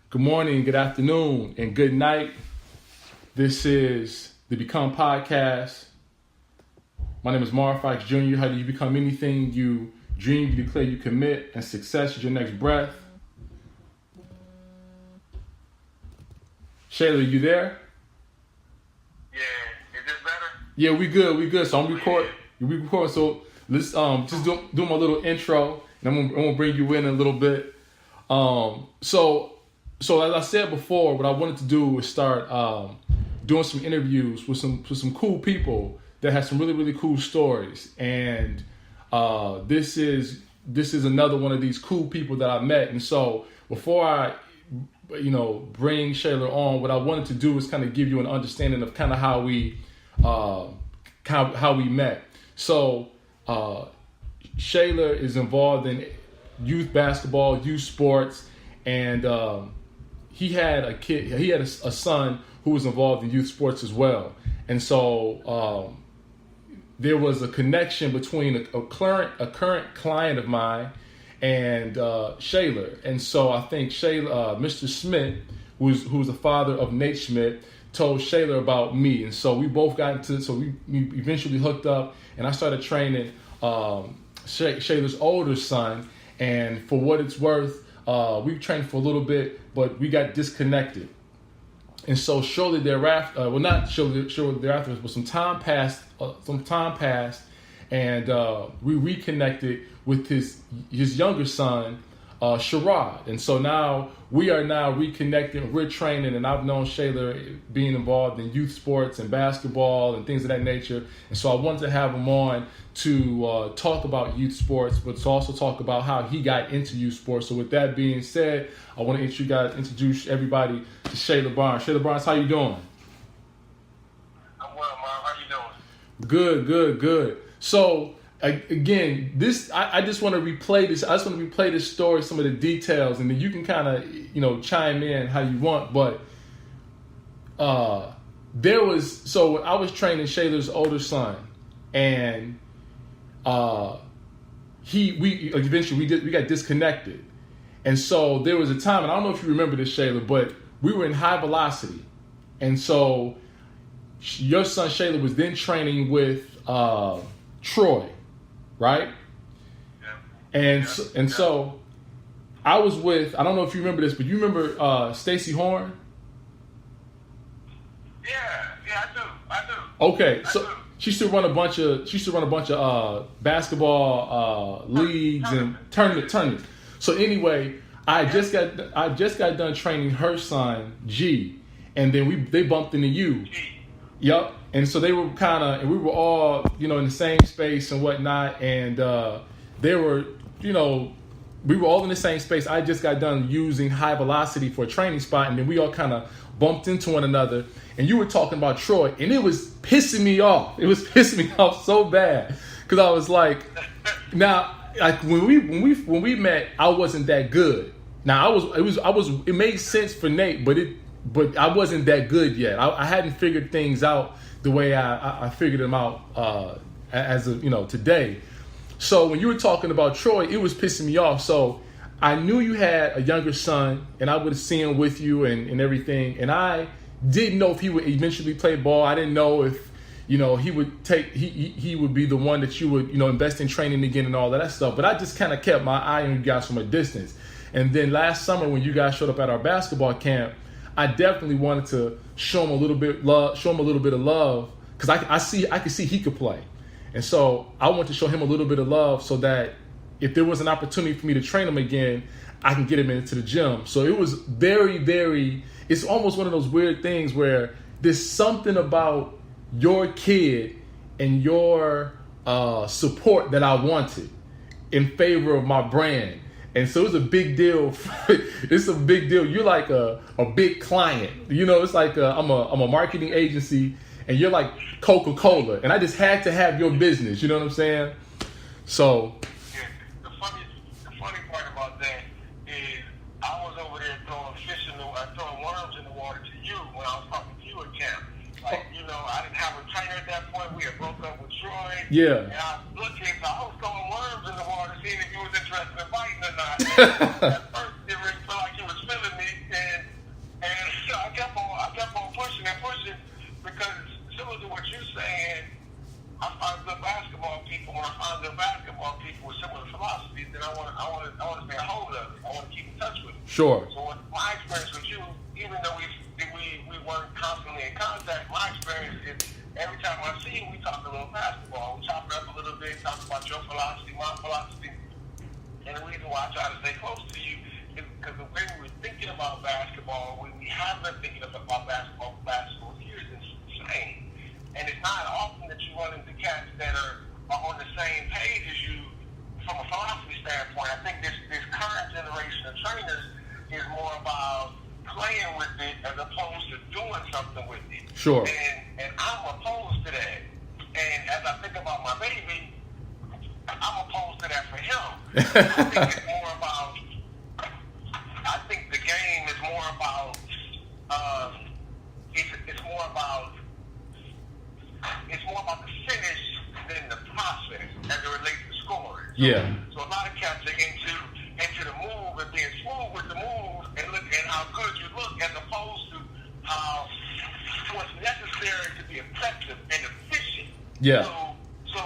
Good morning, good afternoon, and good night. This is the Become Podcast. My name is Marv Fox Jr. How do you become anything you dream, you declare, you commit, and success is your next breath? Shayler, you there? Yeah, is this better? Yeah, we good. So I'm recording. We record. So let's just do my little intro, and I'm gonna bring you in a little bit. So as I said before, what I wanted to do was start doing some interviews with some cool people that have some really, really cool stories. And this is another one of these cool people that I met. And so before I bring Shayler on, what I wanted to do is kind of give you an understanding of kind of how we met. So Shayler is involved in youth basketball, youth sports, and he had a son who was involved in youth sports as well. And so there was a connection between a current client of mine and Shayler. And so I think Shayler, Mr. Smith, who's the father of Nate Schmidt, told Shayler about me. And so we both got into it. So we eventually hooked up, and I started training Shayler's older son. And for what it's worth, we trained for a little bit, but we got disconnected. And so shortly thereafter, not shortly thereafter, but some time passed, and we reconnected with his younger son, Sherrod. And so now we are reconnected. We're training, and I've known Shayler being involved in youth sports and basketball and things of that nature. And so I wanted to have him on to talk about youth sports, but to also talk about how he got into youth sports. So with that being said, I want to introduce everybody to Shayler Barnes. Shayler Barnes, how you doing? I'm well, Marv. How you doing? Good. So again, I just want to replay this. I just want to replay this story, some of the details, and then you can kind of chime in how you want. But I was training Shayler's older son, and we got disconnected. And so there was a time, and I don't know if you remember this, Shayler, but we were in high velocity. And so your son Shayler was then training with Troy, right? Yeah. So I was with, I don't know if you remember this, but you remember Stacy Horn? Yeah, I do. Okay, so she used to run a bunch of basketball leagues and tournaments. So anyway, I just got done training her son G, and then they bumped into you. Yep. And so they were and we were all in the same space and whatnot, and they were we were all in the same space. I just got done using high velocity for a training spot, and then we all kind of bumped into one another. And you were talking about Troy, and it was pissing me off. It was pissing me off so bad because I was like, now, like when we met, I wasn't that good. Now it made sense for Nate, but I wasn't that good yet. I hadn't figured things out the way I figured them out as of today. So when you were talking about Troy, it was pissing me off. So I knew you had a younger son, and I would have seen him with you and everything. And I didn't know if he would eventually play ball. I didn't know if he would be the one that you would invest in training again and all that stuff. But I just kind of kept my eye on you guys from a distance. And then last summer when you guys showed up at our basketball camp, I definitely wanted to show him a little bit of love because I could see he could play. And so I want to show him a little bit of love so that if there was an opportunity for me to train him again, I can get him into the gym. So it was very, very, it's almost one of those weird things where there's something about your kid and your support that I wanted in favor of my brand. And so it's a big deal. It's a big deal. You're like a big client. It's like I'm a marketing agency, and you're like Coca-Cola, and I just had to have your business. You know what I'm saying? So. Yeah, the funny part about that is I was over there throwing worms in the water to you when I was talking to you at camp. Like, I didn't have a trainer at that point. We had broke up with Troy. Yeah. And I was looking, so I was throwing worms in the water, seeing if you was interested in fighting or not. At first, it really felt like you was feeling me, and I want to stay a hold of it. I want to keep in touch with it. Sure. So in my experience with you, even though we weren't constantly in contact, my experience is every time I see you, we talk a little basketball. We chop it up a little bit, talk about your philosophy, my philosophy. And the reason why I try to stay close to you is because the way we were thinking about basketball, when we have been thinking about basketball for the last 4 years, is insane. And it's not often that you run into cats that are on the same page as you from a philosophy standpoint. I think this current generation of trainers is more about playing with it as opposed to doing something with it. Sure. And I'm opposed to that. And as I think about my baby, I'm opposed to that for him. I think it's more about. I think the game is more about. It's more about. It's more about the finish than the process as it relates to scoring. Yeah. So a lot of cats are into the move and being smooth with the move and look at how good you look as opposed to how what's necessary to be effective and efficient. Yeah. So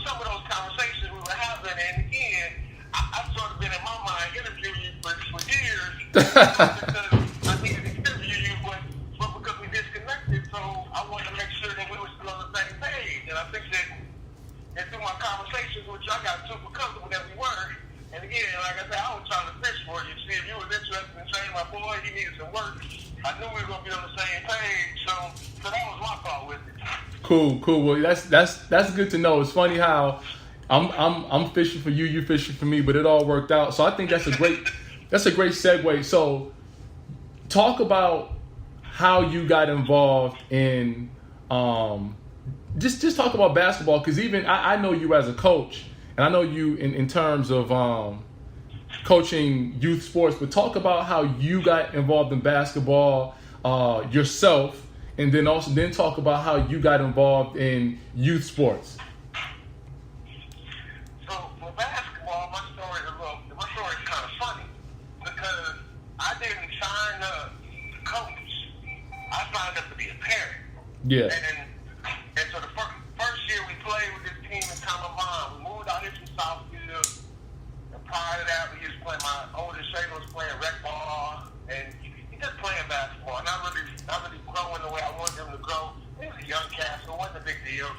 some of those conversations we were having, and again, I've sort of been in my mind interviewing you for years because I needed to interview you, but because we disconnected, so I wanted to make sure that we were still on the same page. And I think that through my conversations with you, I got super comfortable that we were. And again, like I said, I was trying to fish for you, see if you was interested in training my boy. He needed some work. I knew we were going to be on the same page, so that was my thought with it. Cool. Well, that's good to know. It's funny how I'm fishing for you, you fishing for me, but it all worked out. So I think that's a great segue. So talk about how you got involved in just talk about basketball, because even I know you as a coach, and I know you in terms of coaching youth sports, but talk about how you got involved in basketball yourself, and then talk about how you got involved in youth sports. So for basketball, my story is kind of funny because I didn't sign up to coach. I signed up to be a parent. Yeah. And so the first year we played with this team in Columbine, we moved out here from Southfield. And prior to that, we used to play. My oldest Shayler was playing rec ball, and he just playing basketball. Not really growing the way I wanted him to grow. He was a young cat, so it wasn't a big deal.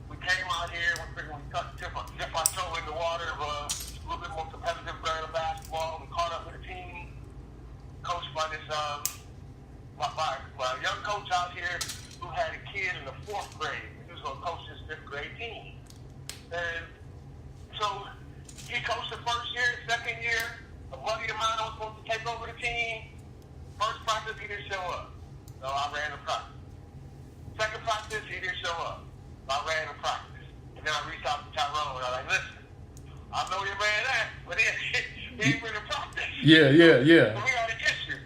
We came out here. We figured we dip our toe in the water, a little bit more competitive brand of basketball. We caught up with a team coached by this by a young coach out here who had a kid in the 4th grade. He was going to coach his 5th grade team. And so he coached the first year, second year. A buddy of mine was supposed to take over the team. First practice, he didn't show up. So I ran the practice. Second practice, he didn't show up. So I ran the practice. And then I reached out to Tyrone. And I was like, listen, I know your man that, but he ain't been to practice. Yeah. So we got an issue.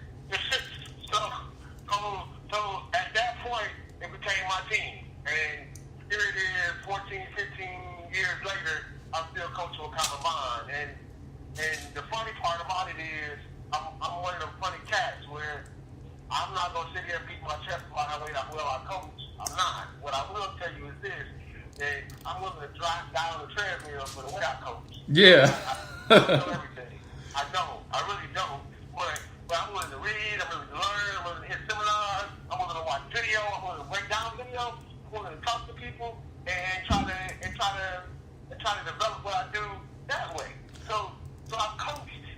So at that point, it became my team. And here it is, 14, 15 years later, I'm still coaching with Columbine. And the funny part about it is, I'm one of them funny cats where I'm not going to sit here and beat my chest about how well I coach. I'm not. What I will tell you is this, that I'm willing to drive down the treadmill for the way I coach. Yeah. I don't know everything. I don't. I really don't. But I'm willing to read, I'm willing to learn, I'm willing to hit seminars, I'm willing to watch video, I'm willing to break down video, I'm willing to talk to people and try to develop what I do that way. So I've coached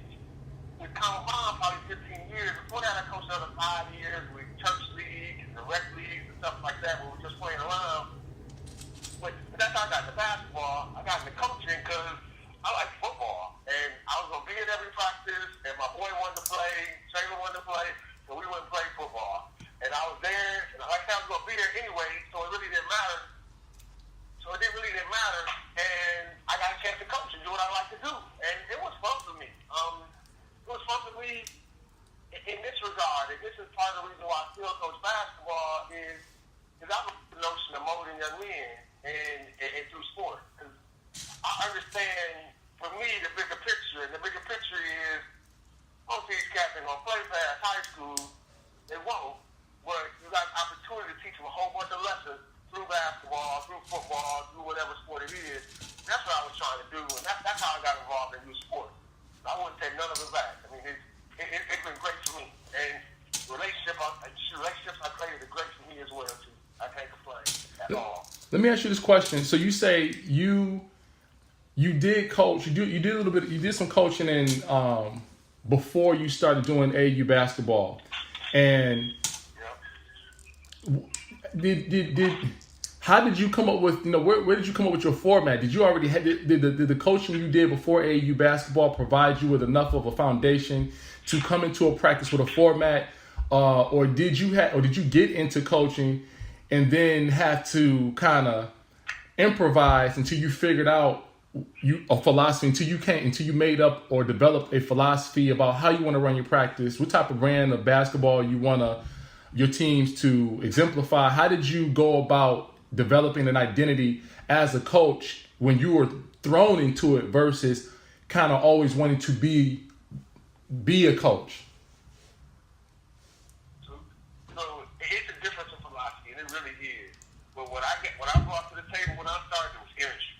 with Columbine probably 15 years. Before that I coached another 5 years with church leagues and the rec leagues and stuff like that where we're just playing around. But that's how I got into basketball. I got into coaching because I like football. And I was going to be at every practice, and my boy wanted to play, Shayler wanted to play, so we went and played football. And I was there, and like I was going to be there anyway, so it really didn't matter. And I got a chance to coach and do what I like to do. Let me ask you this question. So you say you did coach. You did a little bit. You did some coaching in before you started doing AAU basketball, and did how did you come up with, where did you come up with your format? Did you already did the coaching you did before AAU basketball provide you with enough of a foundation to come into a practice with a format, or did you get into coaching and then have to kind of improvise until you figured out a philosophy, until you made up or developed a philosophy about how you want to run your practice, what type of brand of basketball you want your teams to exemplify? How did you go about developing an identity as a coach when you were thrown into it versus kind of always wanting to be a coach? So it's a difference in philosophy, and it really is. But what I brought to the table when I started was energy.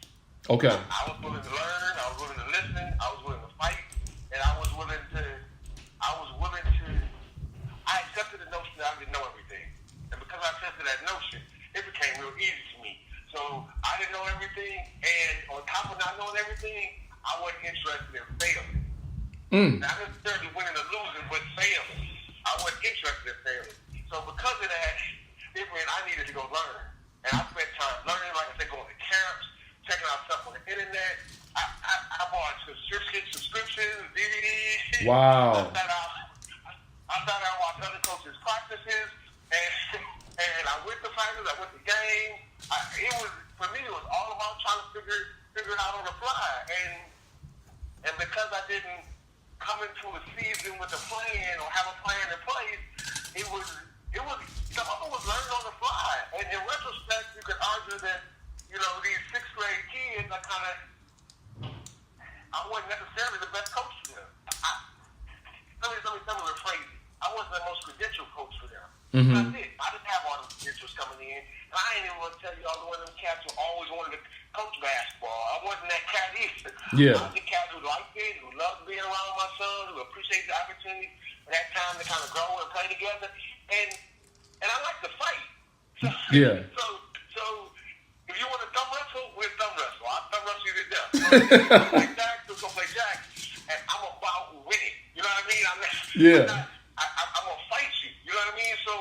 Okay. I was willing to learn. I was willing to listen. I was willing to fight, and I accepted the notion that I didn't know everything, and because I accepted that notion, it became real easy for me. So I didn't know everything, and on top of not knowing everything, I wasn't interested in failing. Not necessarily winning or losing, but failing. I wasn't interested in failing. So because of that, it meant I needed to go learn. And I spent time learning, like I said, going to camps, checking out stuff on the internet. I bought subscriptions, DVDs. Wow. I started out watching other coaches' practices, and I went to practice, I went to games. For me, it was all about trying to figure it out on the fly. And because I didn't come into a season with a plan or have a plan in place, the other was learning on the fly. And in retrospect, you could argue that, these sixth grade kids, I wasn't necessarily the best coach for them. Let me rephrase it. I wasn't the most credentialed coach for them. Mm-hmm. I didn't have all the credentials coming in. And I ain't even want to tell you all the one of them cats who always wanted to coach basketball. I wasn't that cat either. Yeah. I was the cat who liked it, who loved being around my son, who appreciated the opportunity at that time to kind of grow and play together. And I like to fight. Yeah. So if you want to thumb wrestle, we'll thumb wrestle. I'll thumb wrestle you to death. So play Jack, we'll go play Jack. And I'm about winning. You know what I mean? I'm gonna fight you. You know what I mean? So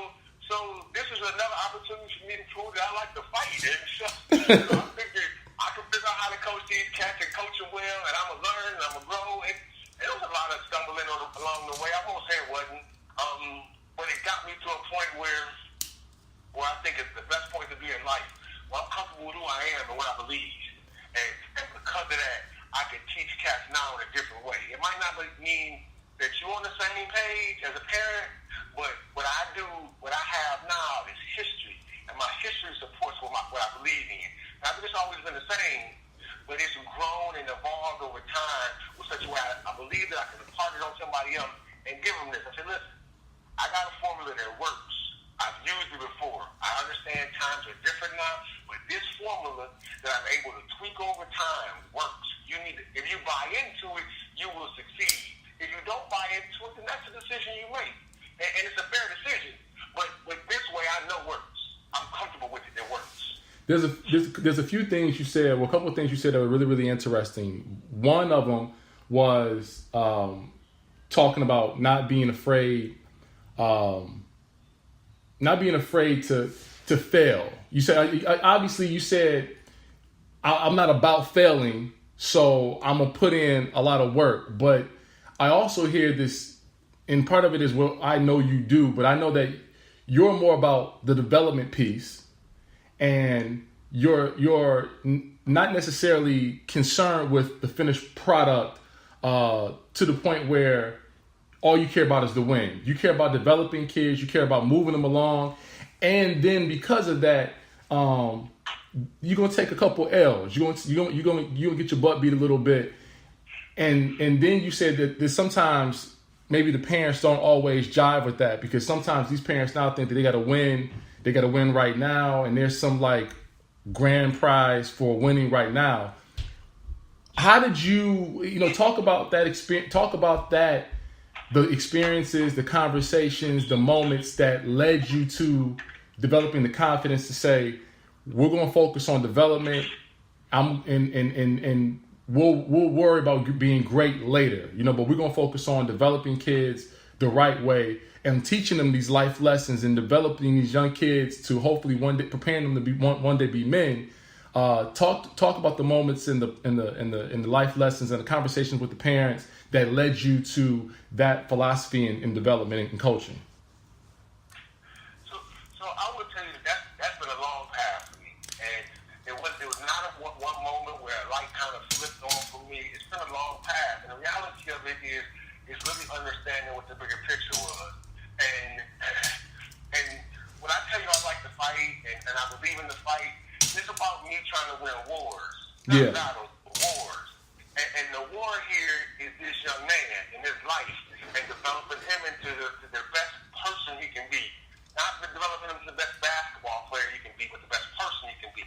this is another opportunity for me to prove that I like to fight. And so I figured I can figure out how to coach these cats and coach them well, and I'm gonna learn and I'm gonna grow. And there was a lot of stumbling along the way. I won't say it wasn't, but it got me to a point where I think it's the best point to be in life. Where I'm comfortable with who I am and what I believe, and because of that, I can teach cats now in a different way. It might not mean that you're on the same page as a parent, but what I have now is history, and my history supports what I believe in. And I think it's always been the same, but it's grown and evolved over time with such a way I believe that I can impart it on somebody else and give them this. I said, listen, I got a formula that works. I've used it before. I understand times are different now, but this formula that I'm able to tweak over time works. If you buy into it, you will succeed. If you don't buy into it, then that's a decision you make. And it's a fair decision. But this way I know works. I'm comfortable with it. It works. There's a few things you said, a couple of things you said that were really, really interesting. One of them was talking about not being afraid to fail. You said, obviously you said, I'm not about failing, so I'm going to put in a lot of work. But I also hear this, and part of it is what I know you do, but I know that you're more about the development piece, and you're not necessarily concerned with the finished product to the point where all you care about is the win. You care about developing kids. You care about moving them along. And then because of that, you're going to take a couple L's. You're going to get your butt beat a little bit. And then you said that sometimes maybe the parents don't always jive with that, because sometimes these parents now think that they got to win. They got to win right now. And there's some like grand prize for winning right now. How did you talk about that experience? Talk about that. The experiences, the conversations, the moments that led you to developing the confidence to say, we're going to focus on development. And we'll worry about being great later, but we're going to focus on developing kids the right way and teaching them these life lessons and developing these young kids to hopefully one day, preparing them to be one day be men. Talk about the moments in the life lessons and the conversations with the parents that led you to that philosophy in development and coaching. So I would tell you that's been a long path for me, and it was not one moment where a light kind of flipped on for me. It's been a long path, and the reality of it is really understanding what the bigger picture was. And when I tell you I like to fight and I believe in the fight, it's about me trying to win wars, not battles, but wars. And the war here is this young man in his life and developing him into the best person he can be. Not developing him into the best basketball player he can be, but the best person he can be.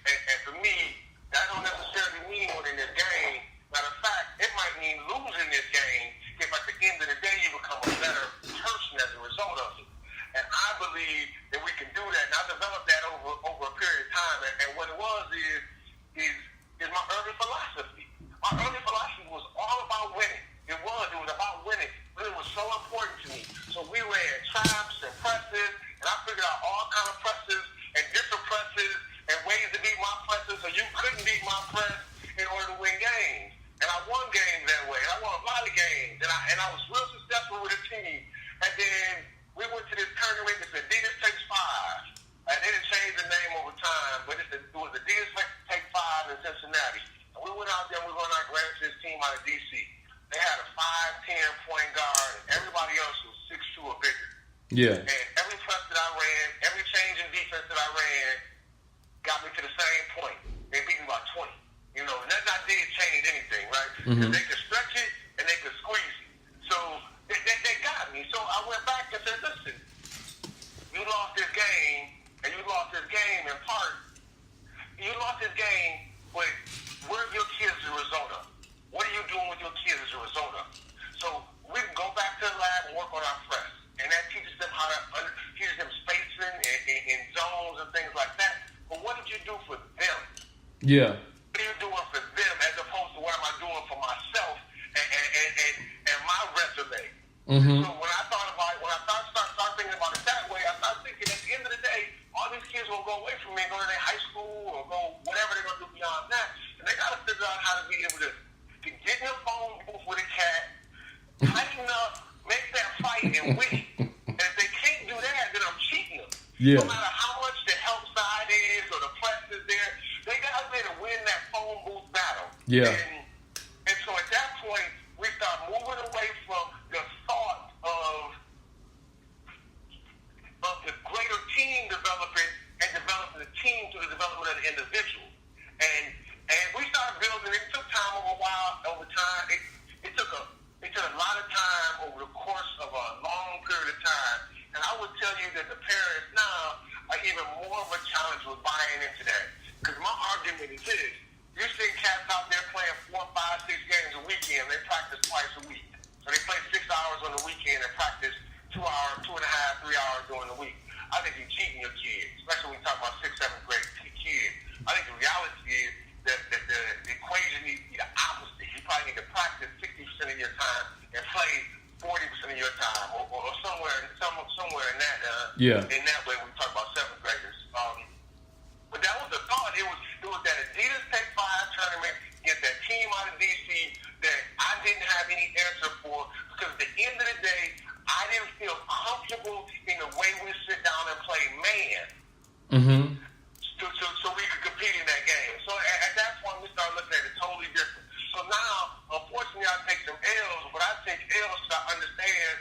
And for me, that don't necessarily mean winning this game. Matter of fact, it might mean losing this game if at the end of the day you become a better person as a result of it. And I believe that we can do that. And I developed that over a period of time. And what it was is my early philosophy. My early philosophy was all about winning. It was about winning. But it was so important to me. So we ran traps and presses, and I figured out all kind of presses and different presses and ways to beat my presses so you couldn't beat my press in order to win games. And I won games that way. And I won a lot of games. And I was real successful with a team. And then we went to this tournament. It's Adidas Takes 5. And they didn't change the name over time, but it was Adidas Take 5 in Cincinnati. And we went out there and we were going to this team out of D.C. They had a 5'10" point guard, and everybody else was 6'2" or bigger. Yeah. And every press that I ran, every change in defense that I ran got me to the same point. They beat me by 20. And that not did change anything, right? Mm-hmm. They could stretch it and they could squeeze it. So they got me. So I went back and said, listen, you lost this game, and you lost this game in part. You lost this game, but where are your kids as a result of? What are you doing with your kids as a result of? So we can go back to the lab and work on our press. And that teaches them teaches them spacing and zones and things like that. But what did you do for them? Yeah. What are you doing for them as opposed to what am I doing for myself and my resume? Mm-hmm. So when I start thinking about it that way, I start thinking at the end of the day, all these kids will go away from me and go to their high school or go whatever they're going to do beyond that. And they got to figure out how to be able to get in a phone booth with a cat, tighten up, make that fight, and win. And if they can't do that, then I'm cheating them. Yeah. No matter how much the help side is or the press is there, they got to be able to win that phone booth battle. Yeah. And so at that point, we start moving away from the thought of the greater team development and developing the team through the development of the individual. And we started building. It took time over time. It took a lot of time over the course of a long period of time. And I would tell you that the parents now are even more of a challenge with buying into that. Because my argument is this. You see cats out there playing 4, 5, 6 games a weekend. They practice twice a week. So they play 6 hours on the weekend and practice 2 hours, 2.5, 3 hours during the week. I think you're cheating your kids, especially when we talk about 6th, 7th grade kids. I think the reality is that the equation needs to be the opposite. You probably need to practice 60% of your time and play 40% of your time, or somewhere in that in that way. We talk about 7th graders. But that was the thought. It was that Adidas Take 5 tournament against that team out of DC that I didn't have any answer for, because at the end of the day, I didn't feel comfortable in the way we sit down and play man. Mm-hmm. So we could compete in that game. So at that point, we started looking at it totally different. So now, unfortunately, I take some L's, but I take L's because I understand.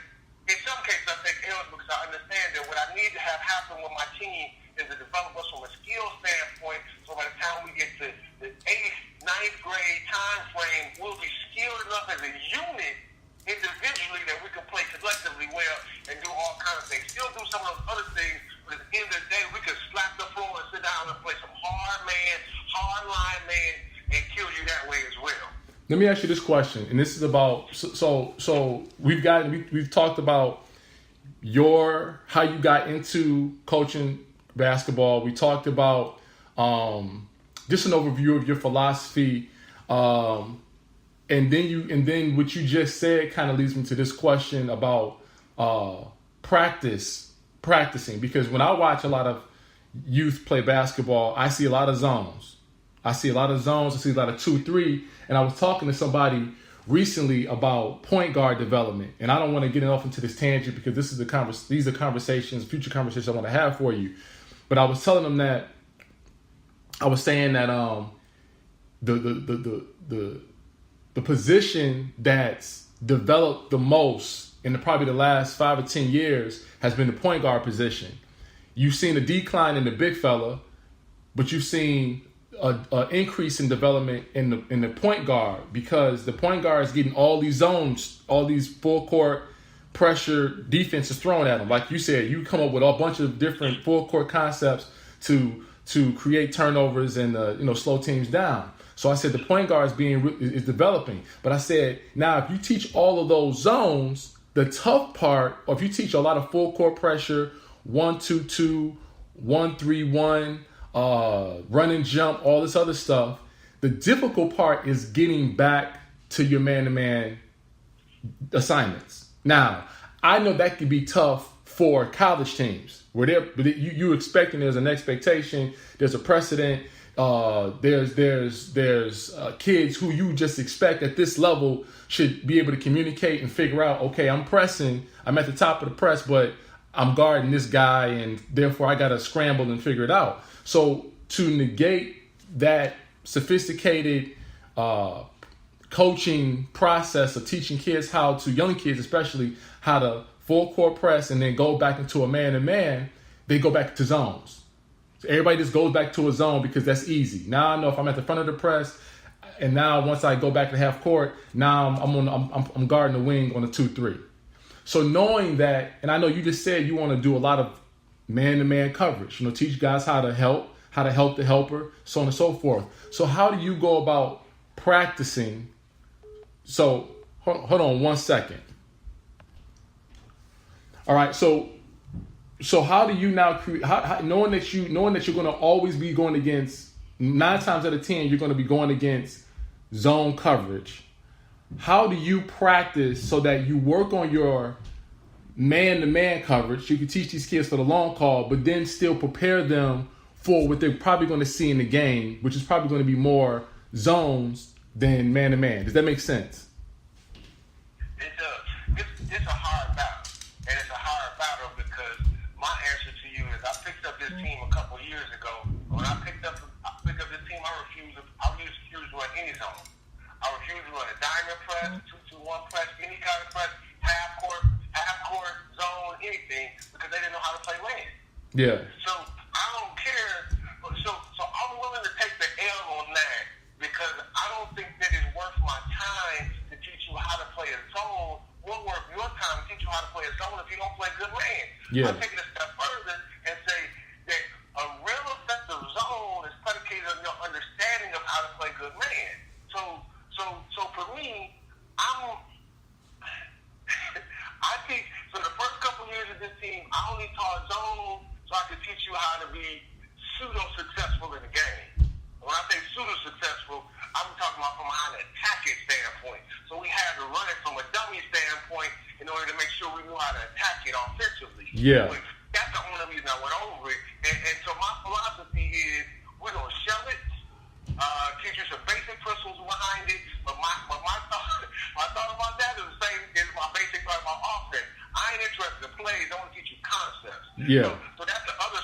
In some cases, I take L's because I understand that what I need to have happen with my team is to develop us from a skill standpoint. So by the time we get to the 8th, 9th grade time frame, we'll be skilled enough as a unit individually that we can play collectively well and do all kinds of things. Still do some of those other things, but at the end of the day, we can slap the floor and sit down and play some hard line man, and kill you that way as well. Let me ask you this question, and this is about so we've talked about how you got into coaching basketball. We talked about just an overview of your philosophy. And then what you just said kind of leads me to this question about practicing. Because when I watch a lot of youth play basketball, I see a lot of zones. I see a lot of 2-3. And I was talking to somebody recently about point guard development. And I don't want to get off into this tangent because these are conversations, future conversations I want to have for you. But I was telling them that I was saying that the position that's developed the most in probably the last 5 or 10 years has been the point guard position. You've seen a decline in the big fella, but you've seen an increase in development in the point guard, because the point guard is getting all these zones, all these full court pressure defenses thrown at him. Like you said, you come up with a bunch of different full court concepts to create turnovers and slow teams down. So I said the point guard is developing. But I said, now if you teach all of those zones, the tough part, or if you teach a lot of full court pressure, 1-2-2, 1-3-1, run and jump, all this other stuff, the difficult part is getting back to your man-to-man assignments. Now, I know that can be tough for college teams where you're expecting, there's an expectation, there's a precedent. There's kids who you just expect at this level should be able to communicate and figure out, okay, I'm pressing, I'm at the top of the press, but I'm guarding this guy, and therefore I got to scramble and figure it out. So to negate that sophisticated coaching process of teaching kids young kids especially, how to full court press and then go back into a man-to-man, they go back to zones. So everybody just goes back to a zone because that's easy. Now I know if I'm at the front of the press, and now once I go back to half court, now I'm guarding the wing on a 2-3. So knowing that, and I know you just said you want to do a lot of man-to-man coverage, teach guys how to help the helper, so on and so forth. So how do you go about practicing? So hold on 1 second. All right, so how do you now create? Knowing that you're going to always be going against 9 times out of 10, you're going to be going against zone coverage. How do you practice so that you work on your man-to-man coverage? You can teach these kids for the long haul, but then still prepare them for what they're probably going to see in the game, which is probably going to be more zones than man-to-man. Does that make sense? It does. It's a hard battle, and it's a hard battle because my answer to you is I picked up this team a couple of years ago. When I picked up this team, I refused to run any zone. I refused to run a diamond press, 2-2-1 press, any kind of press, half court zone, anything, because they didn't know how to play man. Yeah. So I don't care. So I'm willing to take the L on that because I don't think that it's worth my time to teach you how to play a zone. Won't worth your time to teach you how to play a zone if you don't play good man. Yeah. I'll take it a step further and say that a real effective zone is predicated on your understanding of how to play good man. So for me, I think for the first couple years of this team, I only taught zone so I could teach you how to be pseudo-successful in the game. When I say pseudo-successful, I'm talking about from how to attack it standpoint. So we had to run it from a dummy standpoint in order to make sure we knew how to attack it offensively. Yeah. But that's the only reason I went over it. And so my philosophy is we're going to shell it, teach you some basic principles behind it. But my thought about that is the same as my basic thought about offense. I ain't interested in plays. I want to teach you concepts. Yeah. So that's the other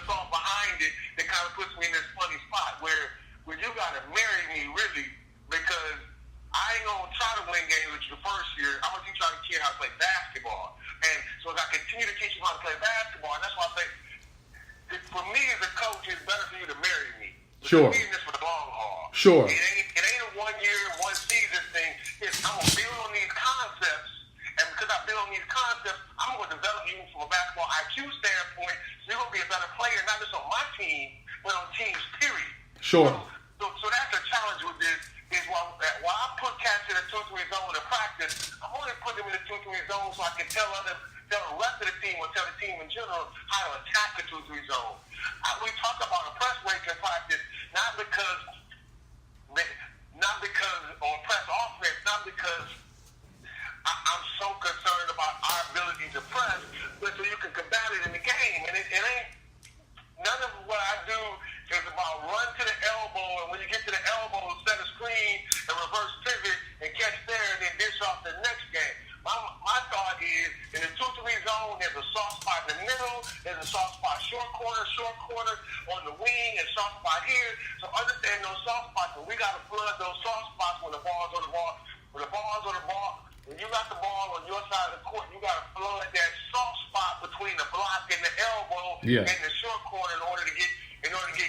thought behind it that kind of puts me in this funny spot where you got to marry me really, because I ain't gonna try to win games with you the first year. I'm gonna teach you how to play basketball. And so as I continue to teach you how to play basketball, and that's why I say for me as a coach, it's better for you to marry me. Sure. We're in this for the long haul. Sure. It ain't a 1 year, 1 season thing. I'm gonna build on these concepts. And because I build on these concepts, I'm going to develop you from a basketball IQ standpoint. So you're going to be a better player, not just on my team, but on teams, period. Sure. So that's the challenge with this, is while I put cats in a 2-3 zone to practice, I'm only putting them in a 2-3 zone so I can tell other tell the rest of the team or tell the team in general how to attack the 2-3 zone. We talk about a press break in practice, not because on press offense, not because I'm so concerned about our ability to press, but so you can combat it in the game. And it ain't, none of what I do is about run to the elbow, and when you get to the elbow, set a screen and reverse pivot and catch there and then dish off the next game. My thought is, in the 2-3 zone, there's a soft spot in the middle, there's a soft spot short corner, on the wing, and soft spot here. So understand those soft spots, and we got to flood those soft spots when the ball's on the ball. When the ball's on the ball, when you got the ball on your side of the court, you got to flood that soft spot between the block and the elbow and the short corner in order to get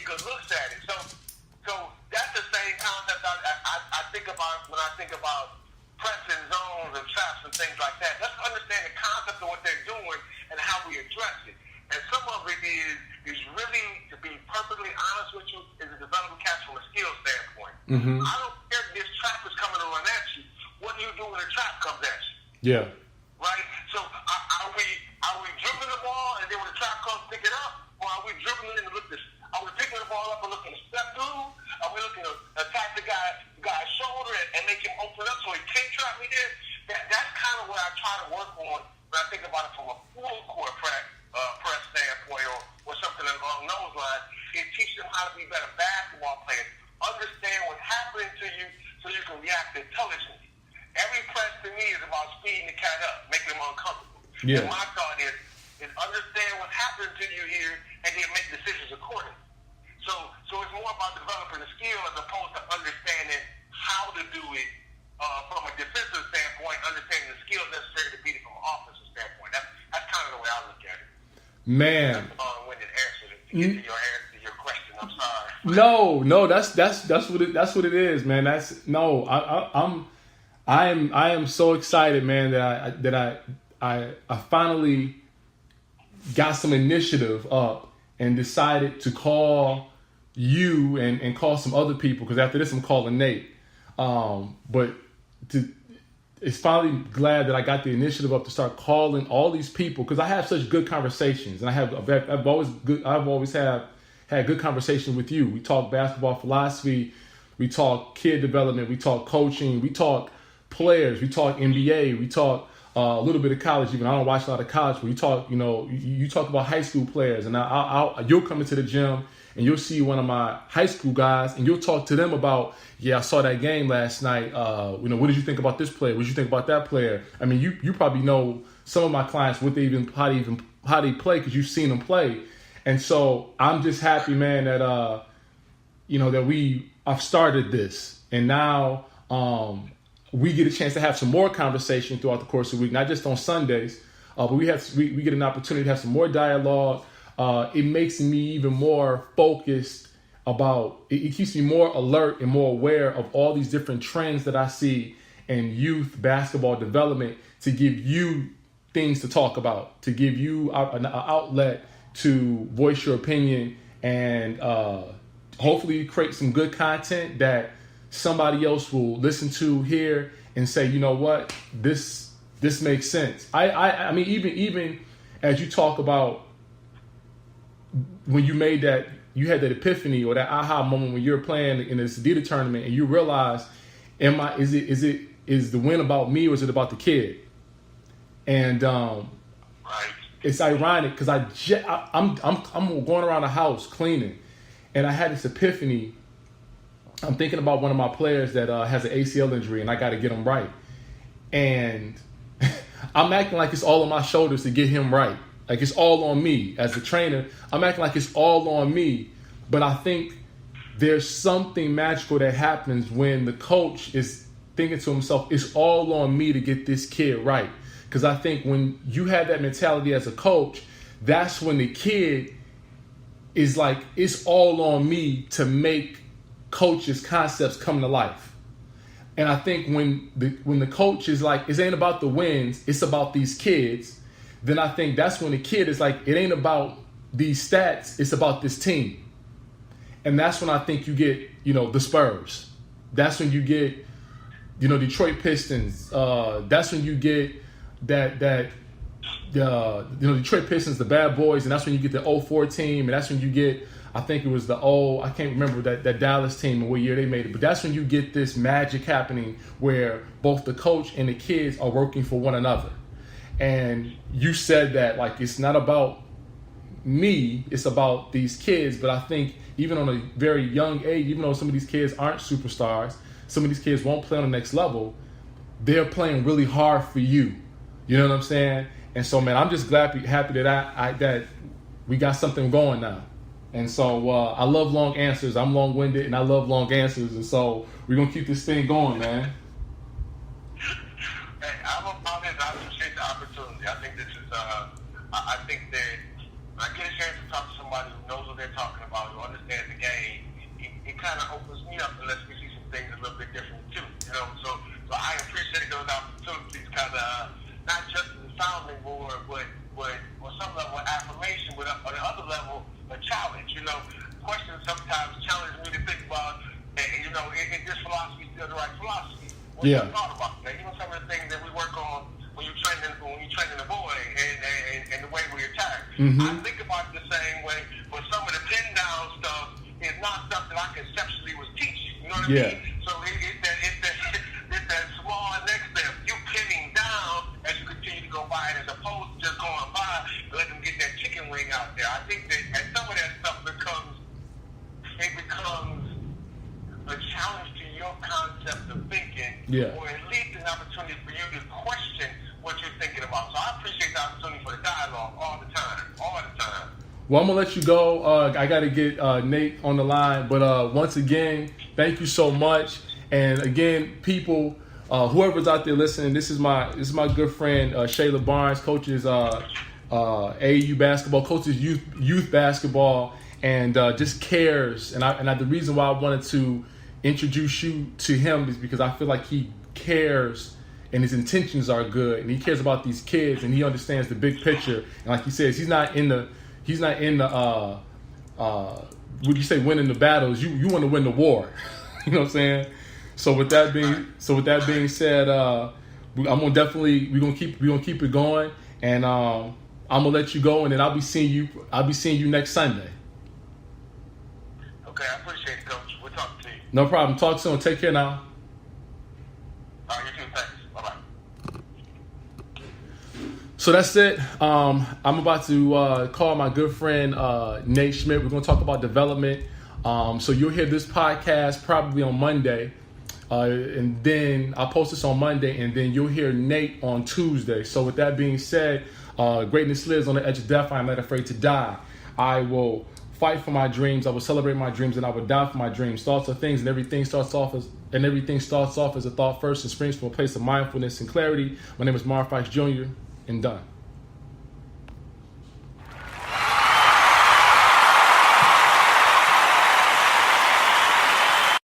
good looks at it. So that's the same concept I think about when I think about pressing zones and traps and things like that. Let's understand the concept of what they're doing and how we address it. And some of it is really, to be perfectly honest with you, is a development catch from a skill standpoint. Mm-hmm. I don't care if this trap is coming to run at you. What do you do when the trap comes at you? Yeah. Right? So are we dribbling the ball and then when the trap comes, pick it up? Or are we dribbling and are we picking the ball up and looking to step through? Are we looking to attack the guy's shoulder and make him open up so he can't trap me there? That's kind of what I try to work on when I think about it from a full court press standpoint or something along those lines. It teaches them how to be better basketball players. Understand what's happening to you so you can react intelligently. Every press to me is about speeding the cat up, making him uncomfortable. Yeah. And my thought is understand what's happening to you here and then make decisions accordingly. So it's more about developing the skill as opposed to understanding how to do it from a defensive standpoint, understanding the skills necessary to beat it from an offensive standpoint. That's kind of the way I look at it. Man. That's a long-winded answer to get to your question. I'm sorry. No, that's what it is, man. I am so excited, man, that I finally got some initiative up and decided to call you and call some other people, because after this I'm calling Nate. It's finally glad that I got the initiative up to start calling all these people, because I have such good conversations, and I've always had good conversations with you. We talk basketball philosophy, we talk kid development, we talk coaching, we talk players, we talk NBA, we talk a little bit of college. Even I don't watch a lot of college, but you talk, you talk about high school players, and you'll come into the gym and you'll see one of my high school guys, and you'll talk to them about, I saw that game last night. What did you think about this player? What did you think about that player? I mean, you probably know some of my clients how they play, because you've seen them play. And so I'm just happy, man, that I've started this, and now we get a chance to have some more conversation throughout the course of the week, not just on Sundays, but we get an opportunity to have some more dialogue. It makes me even more focused it keeps me more alert and more aware of all these different trends that I see in youth basketball development, to give you things to talk about, to give you an outlet to voice your opinion, and hopefully create some good content that somebody else will listen to here and say, you know what, this makes sense. I mean, even as you talk about when you made that, you had that epiphany or that aha moment when you're playing in this Adidas tournament and you realize, is the win about me or is it about the kid? And it's ironic because I'm going around the house cleaning, and I had this epiphany. I'm thinking about one of my players that has an ACL injury, and I got to get him right. And I'm acting like it's all on my shoulders to get him right. Like it's all on me. As a trainer, I'm acting like it's all on me. But I think there's something magical that happens when the coach is thinking to himself, it's all on me to get this kid right. Because I think when you have that mentality as a coach, that's when the kid is like, it's all on me to make coach's concepts come to life. And I think when the coach is like, it ain't about the wins, it's about these kids, then I think that's when the kid is like, it ain't about these stats, it's about this team. And that's when I think you get, the Spurs. That's when you get, Detroit Pistons. That's when you get that Detroit Pistons, the bad boys, and that's when you get the 04 team, and that's when you get, I think it was I can't remember that Dallas team and what year they made it, but that's when you get this magic happening where both the coach and the kids are working for one another. And you said that, like, it's not about me, it's about these kids. But I think even on a very young age, even though some of these kids aren't superstars, some of these kids won't play on the next level, they're playing really hard for you. You know what I'm saying? And so, man, I'm just happy that that we got something going now. And so I love long answers. I'm long-winded, and I love long answers. And so we're going to keep this thing going, man. Hey, I'm about it. I appreciate the opportunity. I think this is, I think that when I get a chance to talk to somebody who knows what they're talking about, who understands the game, it kind of opens me up and lets me see some things a little bit different too. You know, so I appreciate those opportunities because not just the sounding board, but on some level affirmation, but on the other level a challenge. You know, questions sometimes challenge me to think about, you know, is this philosophy still the right philosophy? What you thought about that? Even some of the things that we work on when you're training a boy and the way we attack. Mm-hmm. I think about it the same way, but some of the pin down stuff is not stuff that I conceptually was teaching. You know what I mean? So it's that small next step. You pinning down as you continue to go by, and as opposed to just going by and let them get that chicken wing out there. I think that and some of that stuff becomes a challenge to your concept of thinking, or at least an opportunity for you to question what you're thinking about. So I appreciate the opportunity for the dialogue all the time. Well, I'm going to let you go. I got to get Nate on the line. But once again, thank you so much. And again, people, whoever's out there listening, this is my good friend, Shayler Barnes, coaches AAU basketball, coaches youth basketball, and just cares. And the reason why I wanted to introduce you to him is because I feel like he cares and his intentions are good, and he cares about these kids, and he understands the big picture. And like he says, he's not in the would you say winning the battles? You want to win the war. You know what I'm saying? So with that being said, we're gonna keep it going, and I'm gonna let you go, and then I'll be seeing you next Sunday. Okay, I appreciate it, Coach. We'll talk to you. No problem. Talk soon. Take care now. All right, you too. Thanks. Bye-bye. So that's it. I'm about to call my good friend Nate Schmidt. We're going to talk about development. So you'll hear this podcast probably on Monday. And then I'll post this on Monday. And then you'll hear Nate on Tuesday. So with that being said, greatness lives on the edge of death. I am not afraid to die. I will fight for my dreams. I will celebrate my dreams, and I will die for my dreams. Thoughts are things, and everything starts off as a thought first and springs from a place of mindfulness and clarity. My name is Mark Fikes Jr. and done.